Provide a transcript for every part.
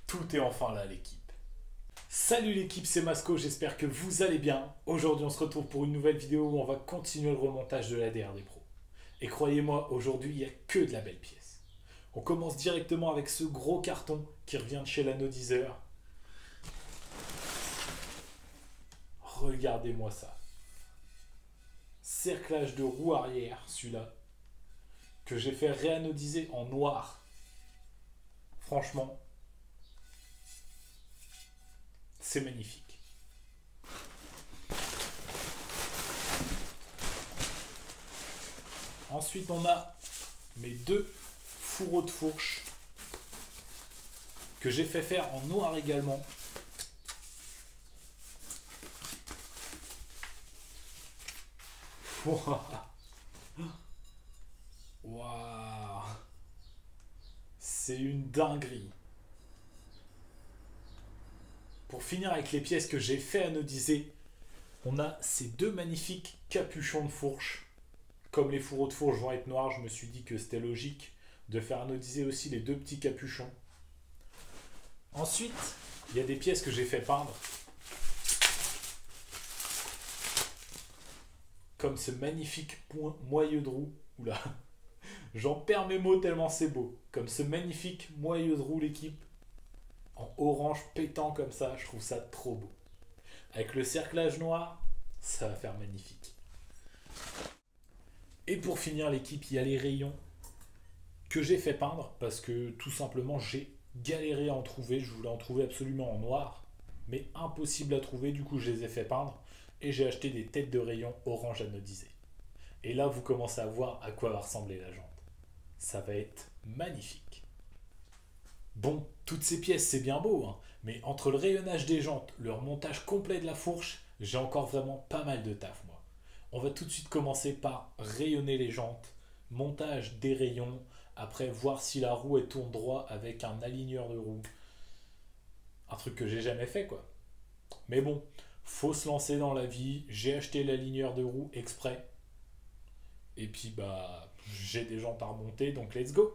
Tout est enfin là, l'équipe. Salut l'équipe, c'est Masco, j'espère que vous allez bien. Aujourd'hui, on se retrouve pour une nouvelle vidéo où on va continuer le remontage de la DR des pros. Et croyez-moi, aujourd'hui, il n'y a que de la belle pièce. On commence directement avec ce gros carton qui revient de chez l'anodiseur. Regardez-moi ça. Cerclage de roue arrière, celui-là, que j'ai fait réanodiser en noir. Franchement, c'est magnifique. Ensuite, on a mes deux fourreaux de fourche que j'ai fait faire en noir également. Waouh, c'est une dinguerie. Pour finir avec les pièces que j'ai fait anodiser, on a ces deux magnifiques capuchons de fourche. Comme les fourreaux de fourche vont être noirs, je me suis dit que c'était logique de faire anodiser aussi les deux petits capuchons. Ensuite, il y a des pièces que j'ai fait peindre. Comme ce magnifique moyeu de roue. Oula, j'en perds mes mots tellement c'est beau. Comme ce magnifique moyeu de roue, l'équipe. En orange pétant comme ça, je trouve ça trop beau. Avec le cerclage noir, ça va faire magnifique. Et pour finir l'équipe, il y a les rayons que j'ai fait peindre parce que tout simplement j'ai galéré à en trouver. Je voulais en trouver absolument en noir, mais impossible à trouver. Du coup, je les ai fait peindre et j'ai acheté des têtes de rayons orange anodisées. Et là, vous commencez à voir à quoi va ressembler la jante. Ça va être magnifique. Bon, toutes ces pièces, c'est bien beau, hein, mais entre le rayonnage des jantes, le remontage complet de la fourche, j'ai encore vraiment pas mal de taf, moi. On va tout de suite commencer par rayonner les jantes, montage des rayons, après voir si la roue elle tourne droit avec un aligneur de roue. Un truc que j'ai jamais fait, quoi. Mais bon, faut se lancer dans la vie, j'ai acheté l'aligneur de roue exprès. Et puis, bah, j'ai des jantes à remonter, donc let's go!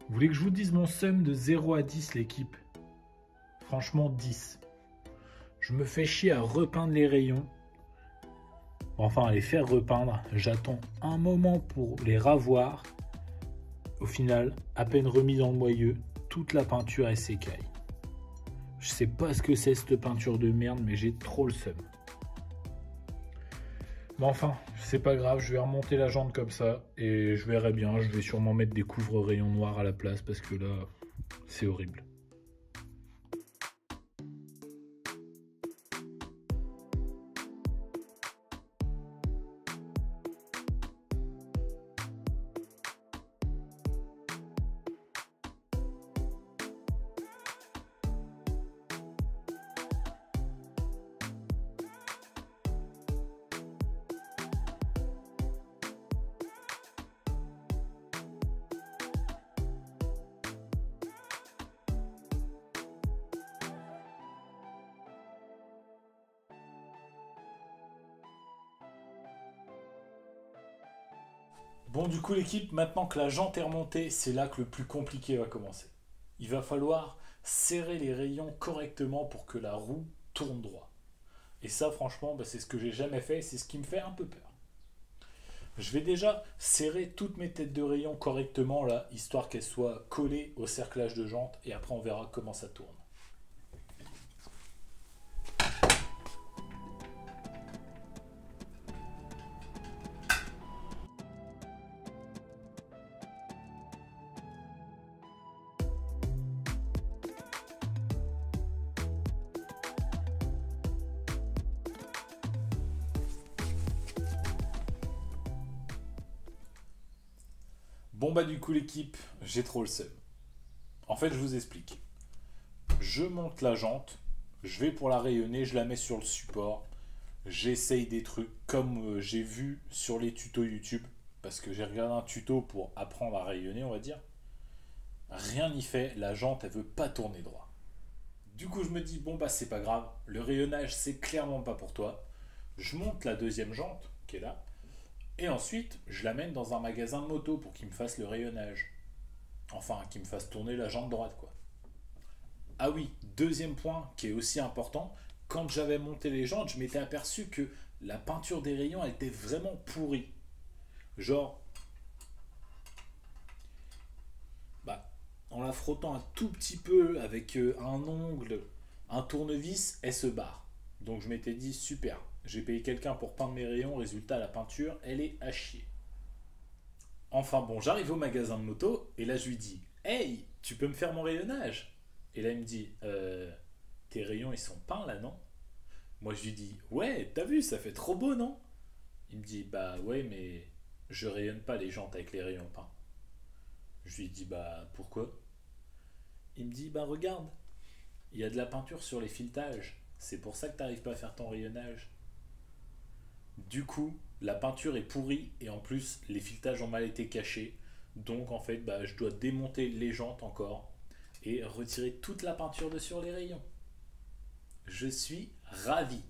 Vous voulez que je vous dise mon sum de 0 à 10, l'équipe? Franchement, 10. Je me fais chier à repeindre les rayons. Enfin, à les faire repeindre. J'attends un moment pour les ravoir. Au final, à peine remis dans le moyeu, toute la peinture elle s'écaille. Je sais pas ce que c'est cette peinture de merde, mais j'ai trop le seum. Mais enfin, c'est pas grave, je vais remonter la jante comme ça et je verrai bien. Je vais sûrement mettre des couvre-rayons noirs à la place parce que là, c'est horrible. Bon, du coup, l'équipe, maintenant que la jante est remontée, c'est là que le plus compliqué va commencer. Il va falloir serrer les rayons correctement pour que la roue tourne droit. Et ça, franchement, bah, c'est ce que j'ai jamais fait, c'est ce qui me fait un peu peur. Je vais déjà serrer toutes mes têtes de rayon correctement, là, histoire qu'elles soient collées au cerclage de jante, et après on verra comment ça tourne. Bon bah du coup l'équipe, j'ai trop le seum. En fait je vous explique. Je monte la jante, je vais pour la rayonner, je la mets sur le support. J'essaye des trucs comme j'ai vu sur les tutos YouTube. Parce que j'ai regardé un tuto pour apprendre à rayonner on va dire. Rien n'y fait, la jante elle veut pas tourner droit. Du coup, je me dis, bon, bah, c'est pas grave. Le rayonnage, c'est clairement pas pour toi. Je monte la deuxième jante, qui est là. Et ensuite, je l'amène dans un magasin de moto pour qu'il me fasse le rayonnage. Enfin, qu'il me fasse tourner la jante droite, quoi. Ah oui, deuxième point qui est aussi important. Quand j'avais monté les jantes, je m'étais aperçu que la peinture des rayons, elle était vraiment pourrie. Genre, bah, en la frottant un tout petit peu avec un ongle, un tournevis, elle se barre. Donc je m'étais dit, super, j'ai payé quelqu'un pour peindre mes rayons, résultat, la peinture, elle est à chier. Enfin bon, j'arrive au magasin de moto, et là je lui dis, hey, tu peux me faire mon rayonnage? Et là il me dit, tes rayons ils sont peints là, non? Moi je lui dis, ouais, t'as vu, ça fait trop beau, non? Il me dit, bah ouais, mais je rayonne pas les jantes avec les rayons peints. Je lui dis, bah pourquoi? Il me dit, bah regarde, il y a de la peinture sur les filetages. C'est pour ça que t'arrives pas à faire ton rayonnage. Du coup, la peinture est pourrie et en plus, les filetages ont mal été cachés. Donc en fait, bah, je dois démonter les jantes encore et retirer toute la peinture de sur les rayons. Je suis ravi.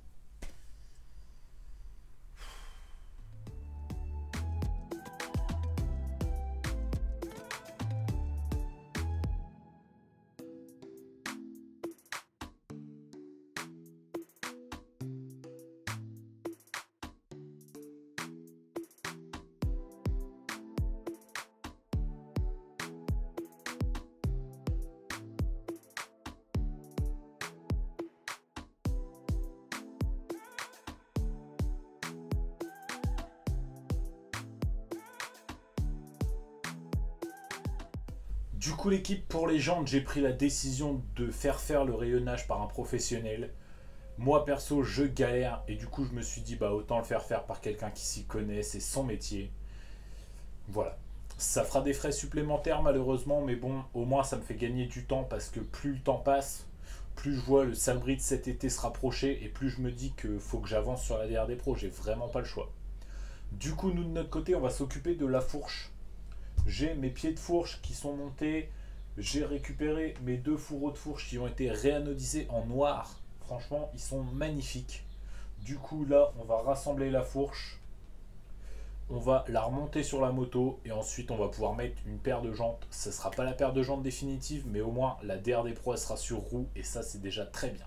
Du coup, l'équipe, pour les jantes, j'ai pris la décision de faire le rayonnage par un professionnel. Moi, perso, je galère et du coup, je me suis dit, bah, autant le faire par quelqu'un qui s'y connaît, c'est son métier. Voilà. Ça fera des frais supplémentaires, malheureusement, mais bon, au moins, ça me fait gagner du temps parce que plus le temps passe, plus je vois le Salbris de cet été se rapprocher et plus je me dis qu'il faut que j'avance sur la DRD Pro. J'ai vraiment pas le choix. Du coup, nous, de notre côté, on va s'occuper de la fourche. J'ai mes pieds de fourche qui sont montés. J'ai récupéré mes deux fourreaux de fourche qui ont été réanodisés en noir. Franchement, ils sont magnifiques. Du coup, là, on va rassembler la fourche. On va la remonter sur la moto et ensuite on va pouvoir mettre une paire de jantes. Ce ne sera pas la paire de jantes définitive, mais au moins la DRD Pro elle sera sur roue et ça c'est déjà très bien.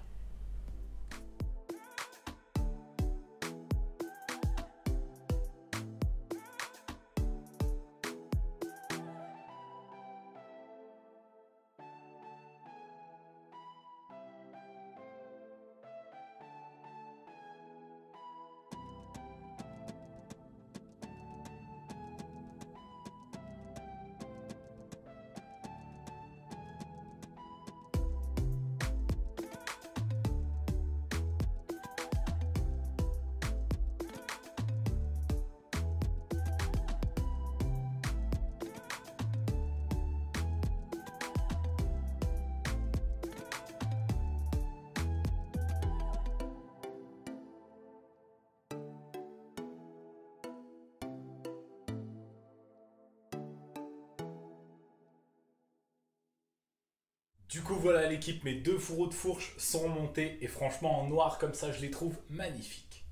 Du coup voilà l'équipe, mes deux fourreaux de fourche sont remontés et franchement en noir comme ça je les trouve magnifiques.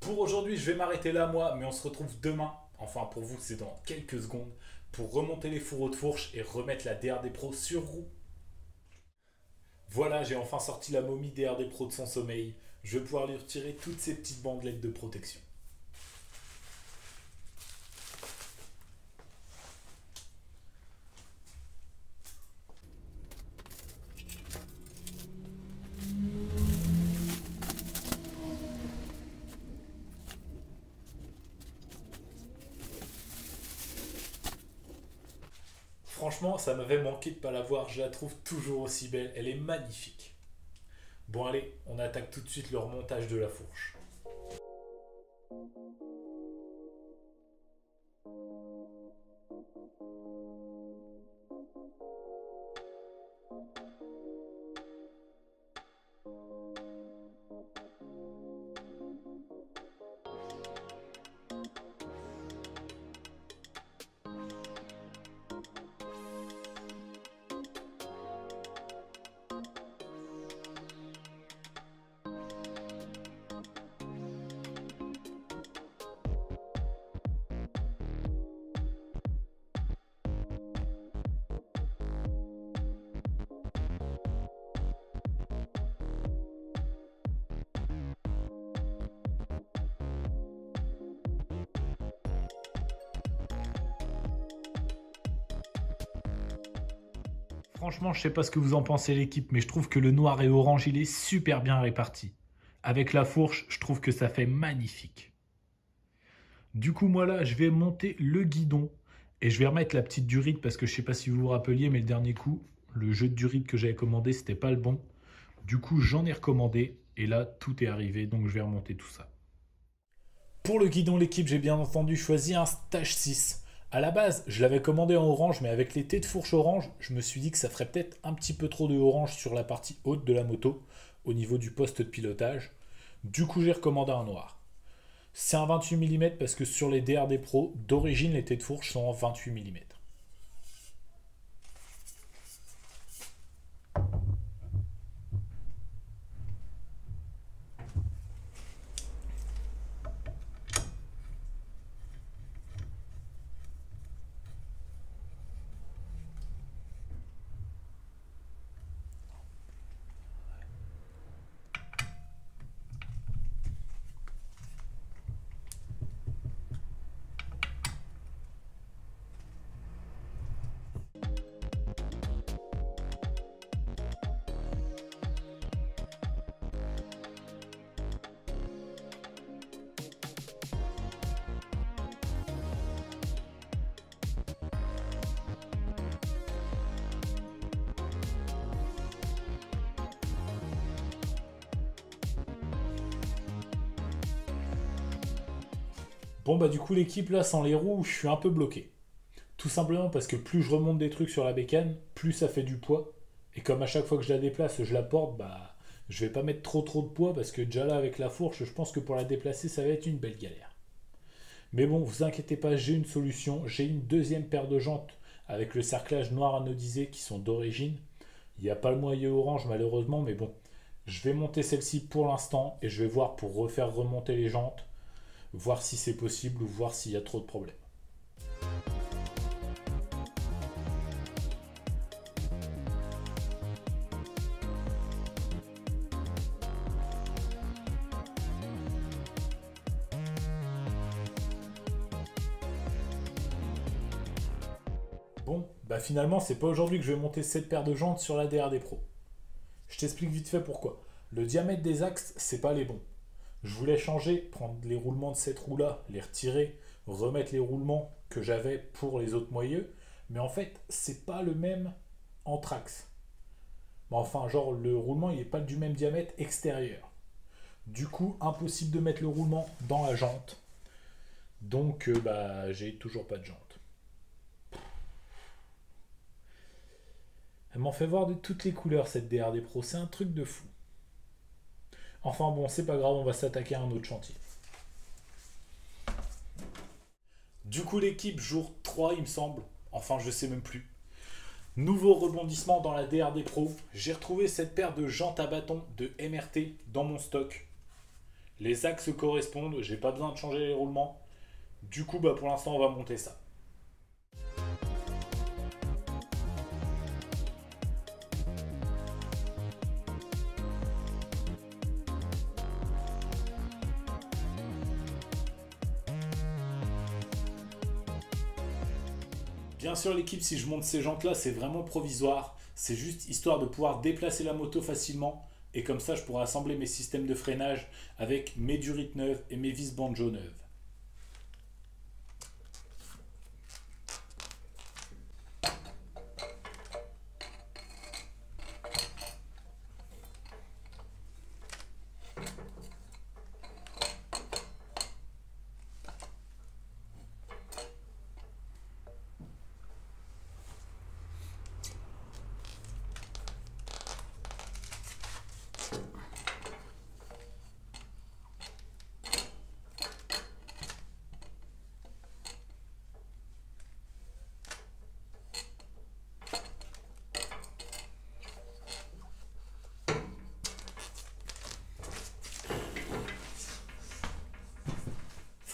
Pour aujourd'hui je vais m'arrêter là moi, mais on se retrouve demain, enfin pour vous c'est dans quelques secondes, pour remonter les fourreaux de fourche et remettre la DRD Pro sur roue. Voilà, j'ai enfin sorti la momie DRD Pro de son sommeil. Je vais pouvoir lui retirer toutes ces petites bandelettes de protection. Franchement, ça m'avait manqué de ne pas la voir, je la trouve toujours aussi belle, elle est magnifique. Bon allez, on attaque tout de suite le remontage de la fourche. Franchement, je sais pas ce que vous en pensez l'équipe, mais je trouve que le noir et orange, il est super bien réparti. Avec la fourche, je trouve que ça fait magnifique. Du coup, moi là, je vais monter le guidon et je vais remettre la petite durite parce que je sais pas si vous vous rappeliez, mais le dernier coup, le jeu de durite que j'avais commandé, c'était pas le bon. Du coup, j'en ai recommandé et là, tout est arrivé, donc je vais remonter tout ça. Pour le guidon l'équipe, j'ai bien entendu choisi un stage 6. À la base, je l'avais commandé en orange, mais avec les têtes de fourche orange, je me suis dit que ça ferait peut-être un petit peu trop de orange sur la partie haute de la moto, au niveau du poste de pilotage. Du coup, j'ai recommandé un noir. C'est un 28 mm parce que sur les DRD Pro, d'origine, les têtes de fourche sont en 28 mm. Bon bah du coup l'équipe là sans les roues, je suis un peu bloqué. Tout simplement parce que plus je remonte des trucs sur la bécane, plus ça fait du poids. Et comme à chaque fois que je la déplace, je la porte, bah je vais pas mettre trop de poids parce que déjà là avec la fourche, je pense que pour la déplacer, ça va être une belle galère. Mais bon, vous inquiétez pas, j'ai une solution. J'ai une deuxième paire de jantes avec le cerclage noir anodisé qui sont d'origine. Il n'y a pas le moyen orange malheureusement, mais bon, je vais monter celle-ci pour l'instant et je vais voir pour refaire remonter les jantes, voir si c'est possible ou voir s'il y a trop de problèmes. Bon, bah finalement, c'est pas aujourd'hui que je vais monter cette paire de jantes sur la DRD Pro. Je t'explique vite fait pourquoi. Le diamètre des axes, c'est pas les bons. Je voulais changer, prendre les roulements de cette roue-là, les retirer, remettre les roulements que j'avais pour les autres moyeux, mais en fait, c'est pas le même entre axes. Mais enfin, genre, le roulement, il n'est pas du même diamètre extérieur. Du coup, impossible de mettre le roulement dans la jante. Donc, bah, j'ai toujours pas de jante. Elle m'en fait voir de toutes les couleurs, cette DRD Pro. C'est un truc de fou. Enfin bon, c'est pas grave, on va s'attaquer à un autre chantier. Du coup, l'équipe, jour 3, il me semble. Enfin, je sais même plus. Nouveau rebondissement dans la DRD Pro. J'ai retrouvé cette paire de jantes à bâton de MRT dans mon stock. Les axes correspondent, j'ai pas besoin de changer les roulements. Du coup, bah pour l'instant, on va monter ça. Bien sûr, l'équipe, si je monte ces jantes-là, c'est vraiment provisoire. C'est juste histoire de pouvoir déplacer la moto facilement. Et comme ça, je pourrai assembler mes systèmes de freinage avec mes durites neuves et mes vis banjo neuves.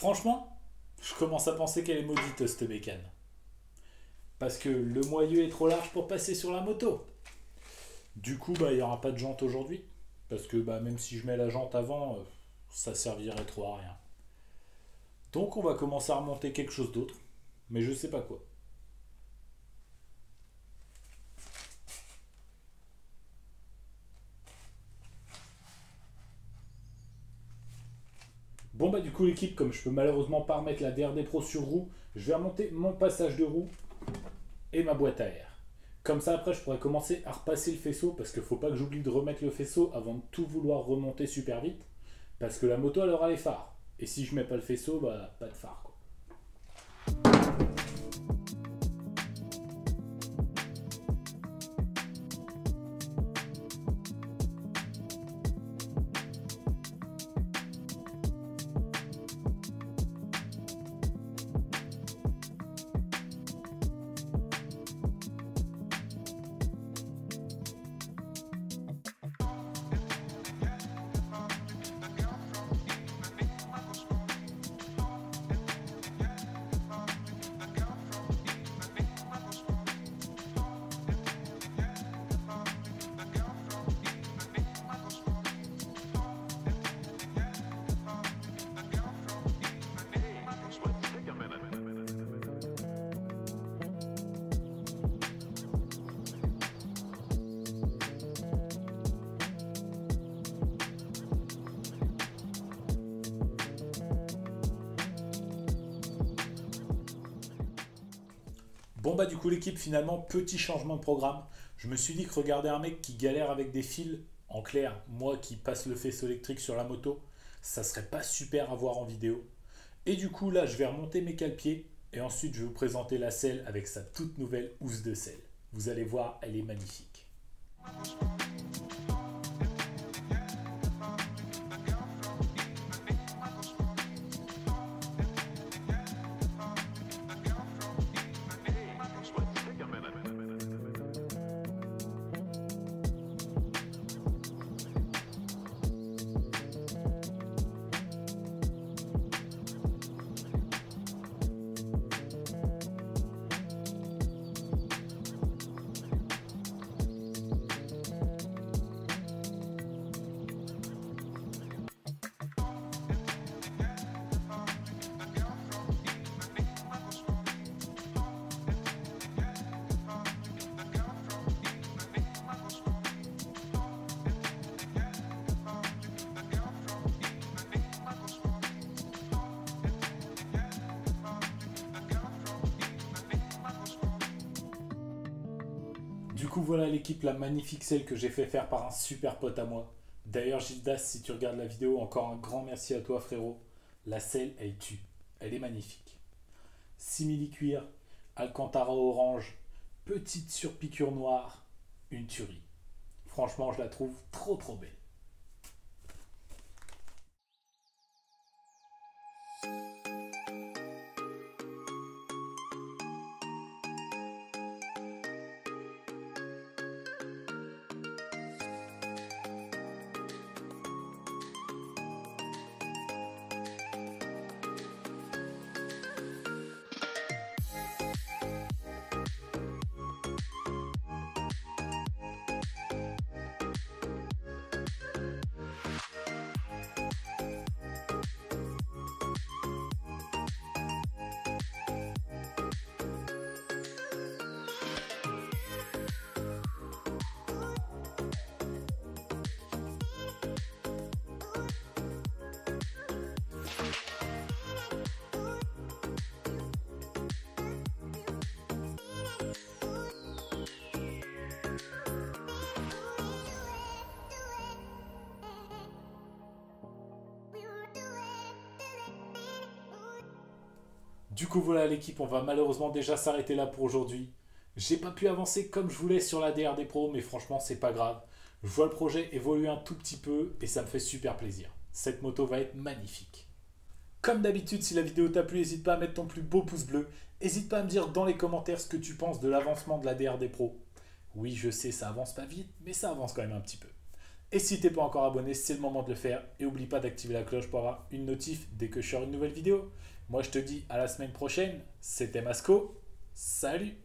Franchement, je commence à penser qu'elle est maudite, cette bécane. Parce que le moyeu est trop large pour passer sur la moto. Du coup, bah, il n'y aura pas de jante aujourd'hui. Parce que bah, même si je mets la jante avant, ça servirait trop à rien. Donc on va commencer à remonter quelque chose d'autre. Mais je sais pas quoi. Bon bah du coup l'équipe, comme je peux malheureusement pas remettre la DRD Pro sur roue, je vais remonter mon passage de roue et ma boîte à air. Comme ça après je pourrais commencer à repasser le faisceau parce qu'il faut pas que j'oublie de remettre le faisceau avant de tout vouloir remonter super vite. Parce que la moto elle aura les phares. Et si je mets pas le faisceau, bah pas de phare quoi. Bon bah du coup l'équipe finalement petit changement de programme. Je me suis dit que regarder un mec qui galère avec des fils, en clair, moi qui passe le faisceau électrique sur la moto, ça serait pas super à voir en vidéo. Et du coup là je vais remonter mes cale-pieds et ensuite je vais vous présenter la selle avec sa toute nouvelle housse de selle. Vous allez voir, elle est magnifique. Du coup voilà l'équipe, la magnifique selle que j'ai fait faire par un super pote à moi. D'ailleurs Gildas, si tu regardes la vidéo, encore un grand merci à toi frérot. La selle elle tue, elle est magnifique. Simili cuir, Alcantara orange, petite surpiqûre noire, une tuerie. Franchement je la trouve trop belle. Du coup voilà l'équipe, on va malheureusement déjà s'arrêter là pour aujourd'hui. J'ai pas pu avancer comme je voulais sur la DRD Pro, mais franchement c'est pas grave. Je vois le projet évoluer un tout petit peu et ça me fait super plaisir. Cette moto va être magnifique. Comme d'habitude, si la vidéo t'a plu, n'hésite pas à mettre ton plus beau pouce bleu. N'hésite pas à me dire dans les commentaires ce que tu penses de l'avancement de la DRD Pro. Oui, je sais, ça avance pas vite, mais ça avance quand même un petit peu. Et si t'es pas encore abonné, c'est le moment de le faire. Et oublie pas d'activer la cloche pour avoir une notif dès que je sors une nouvelle vidéo. Moi, je te dis à la semaine prochaine. C'était Masco. Salut!